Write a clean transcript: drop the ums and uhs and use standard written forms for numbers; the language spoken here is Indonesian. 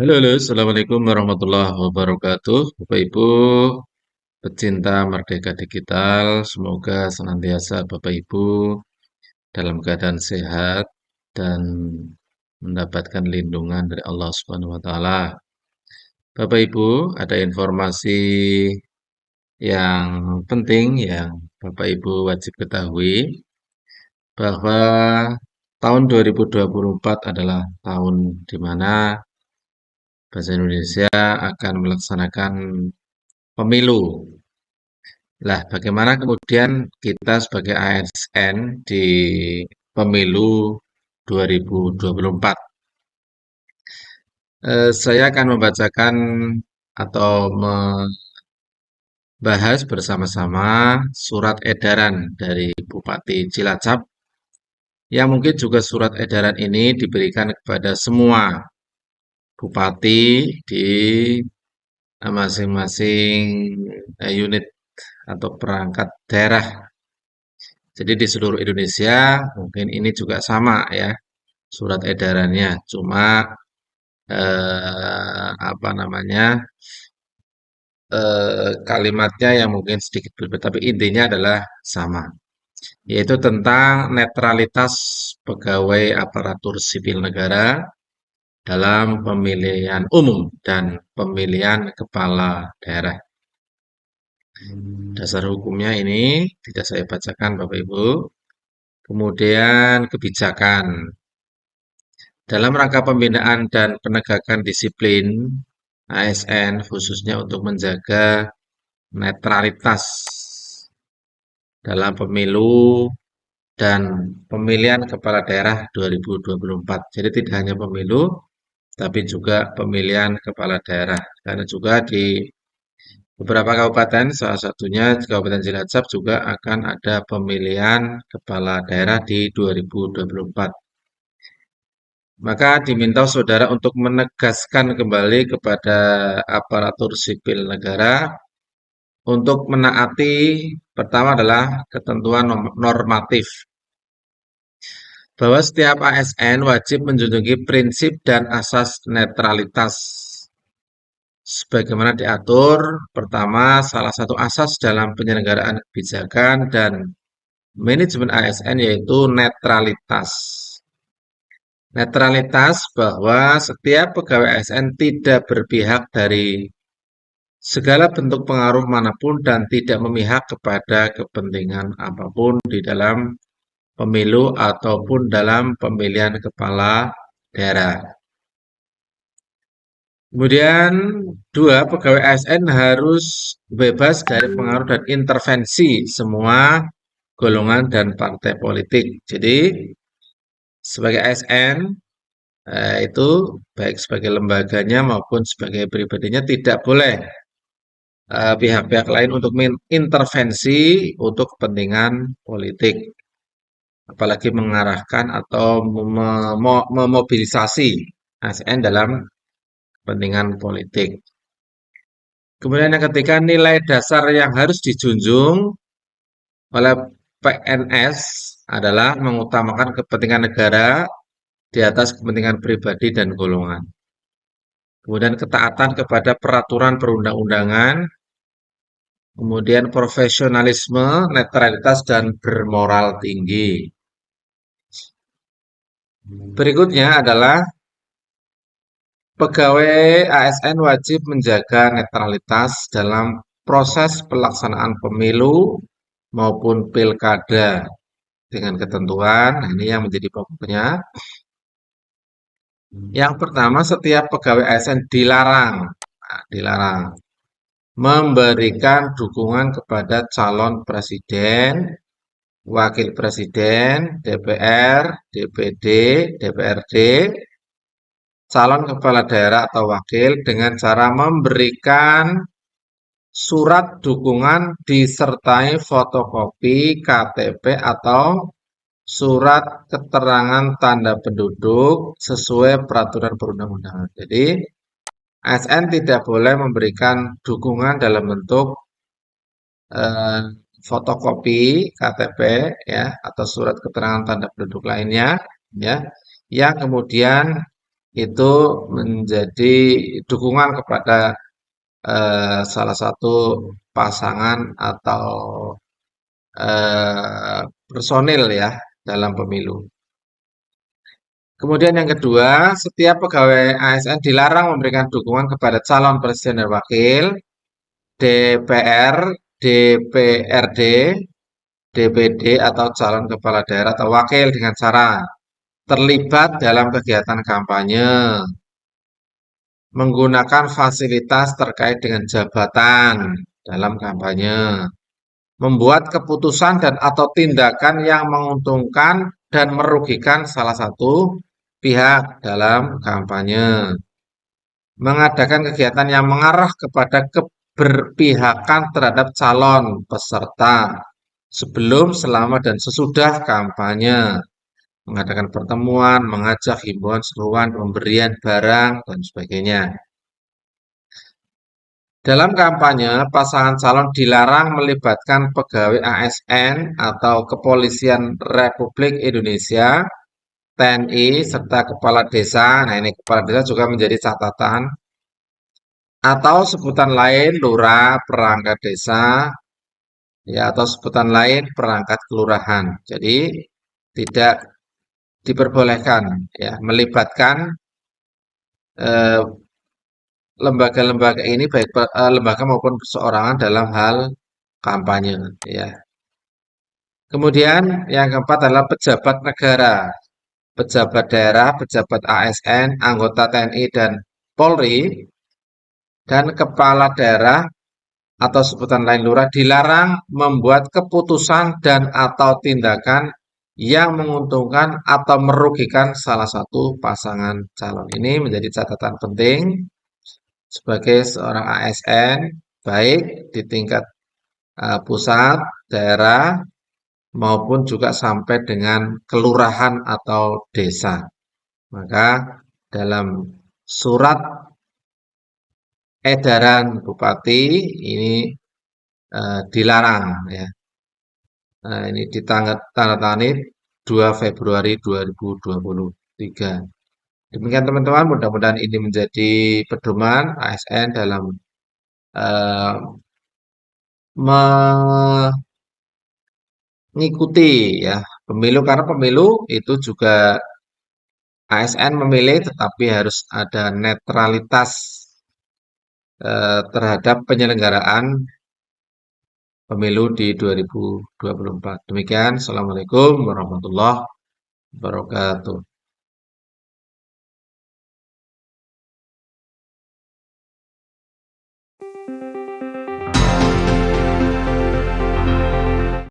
Halo, Assalamualaikum warahmatullahi wabarakatuh. Bapak Ibu, pecinta Merdeka Digital, semoga senantiasa Bapak Ibu dalam keadaan sehat dan mendapatkan lindungan dari Allah Subhanahu wa Ta'ala. Bapak Ibu, ada informasi yang penting yang Bapak Ibu wajib ketahui bahwa tahun 2024 adalah tahun di mana Bahasa Indonesia akan melaksanakan pemilu. Lah, bagaimana kemudian kita sebagai ASN di pemilu 2024? Saya akan membacakan atau membahas bersama-sama surat edaran dari Bupati Cilacap, yang mungkin juga surat edaran ini diberikan kepada semua bupati di masing-masing unit atau perangkat daerah. Jadi di seluruh Indonesia mungkin ini juga sama ya surat edarannya. Cuma apa namanya kalimatnya yang mungkin sedikit berbeda, tapi intinya adalah sama, yaitu tentang netralitas pegawai aparatur sipil negara dalam pemilihan umum dan pemilihan kepala daerah. Dasar hukumnya ini tidak saya bacakan, Bapak Ibu. Kemudian kebijakan. Dalam rangka pembinaan dan penegakan disiplin ASN khususnya untuk menjaga netralitas dalam pemilu dan pemilihan kepala daerah 2024. Jadi tidak hanya pemilu, tapi juga pemilihan kepala daerah. Karena juga di beberapa kabupaten, salah satunya Kabupaten Cilacap juga akan ada pemilihan kepala daerah di 2024. Maka diminta saudara untuk menegaskan kembali kepada aparatur sipil negara untuk menaati pertama adalah ketentuan normatif bahwa setiap ASN wajib menjunjungi prinsip dan asas netralitas sebagaimana diatur pertama salah satu asas dalam penyelenggaraan kebijakan dan manajemen ASN yaitu netralitas. Netralitas bahwa setiap pegawai ASN tidak berpihak dari segala bentuk pengaruh manapun dan tidak memihak kepada kepentingan apapun di dalam pemilu ataupun dalam pemilihan kepala daerah. Kemudian dua, pegawai ASN harus bebas dari pengaruh dan intervensi semua golongan dan partai politik. Jadi sebagai ASN itu baik sebagai lembaganya maupun sebagai pribadinya tidak boleh pihak-pihak lain untuk mengintervensi untuk kepentingan politik, apalagi mengarahkan atau memobilisasi ASN dalam kepentingan politik. Kemudian yang ketiga, nilai dasar yang harus dijunjung oleh PNS adalah mengutamakan kepentingan negara di atas kepentingan pribadi dan golongan. Kemudian ketaatan kepada peraturan perundang-undangan, kemudian profesionalisme, netralitas, dan bermoral tinggi. Berikutnya adalah pegawai ASN wajib menjaga netralitas dalam proses pelaksanaan pemilu maupun pilkada dengan ketentuan, ini yang menjadi pokoknya. Yang pertama, setiap pegawai ASN dilarang memberikan dukungan kepada calon presiden, wakil presiden, DPR, DPD, DPRD, calon kepala daerah atau wakil dengan cara memberikan surat dukungan disertai fotokopi KTP atau surat keterangan tanda penduduk sesuai peraturan perundang-undangan. Jadi, ASN tidak boleh memberikan dukungan dalam bentuk eh, fotokopi KTP ya atau surat keterangan tanda penduduk lainnya ya yang kemudian itu menjadi dukungan kepada salah satu pasangan atau personil ya dalam pemilu. Kemudian yang kedua, setiap pegawai ASN dilarang memberikan dukungan kepada calon presiden dan wakil, DPR, DPRD, DPD atau calon kepala daerah atau wakil dengan cara terlibat dalam kegiatan kampanye, menggunakan fasilitas terkait dengan jabatan dalam kampanye, membuat keputusan dan atau tindakan yang menguntungkan dan merugikan salah satu pihak dalam kampanye, mengadakan kegiatan yang mengarah kepada keberpihakan terhadap calon peserta sebelum, selama, dan sesudah kampanye, mengadakan pertemuan, mengajak himbauan, seruan, pemberian barang, dan sebagainya. Dalam kampanye, pasangan calon dilarang melibatkan pegawai ASN atau Kepolisian Republik Indonesia, TNI, serta kepala desa. Nah, ini kepala desa juga menjadi catatan. Atau sebutan lain lurah, perangkat desa, ya atau sebutan lain perangkat kelurahan. Jadi tidak diperbolehkan ya melibatkan eh, lembaga-lembaga ini baik lembaga maupun perseorangan dalam hal kampanye ya. Kemudian yang keempat adalah pejabat negara, pejabat daerah, pejabat ASN, anggota TNI dan Polri dan kepala daerah atau sebutan lain lurah dilarang membuat keputusan dan atau tindakan yang menguntungkan atau merugikan salah satu pasangan calon. Ini menjadi catatan penting sebagai seorang ASN, baik di tingkat pusat, daerah, maupun juga sampai dengan kelurahan atau desa. Maka dalam surat edaran Bupati ini dilarang ya. Nah, ini ditandatangani 2 Februari 2023. Demikian teman-teman, mudah-mudahan ini menjadi pedoman ASN dalam eh, mengikuti ya pemilu, karena pemilu itu juga ASN memilih, tetapi harus ada netralitas terhadap penyelenggaraan pemilu di 2024. Demikian, Assalamualaikum warahmatullahi wabarakatuh.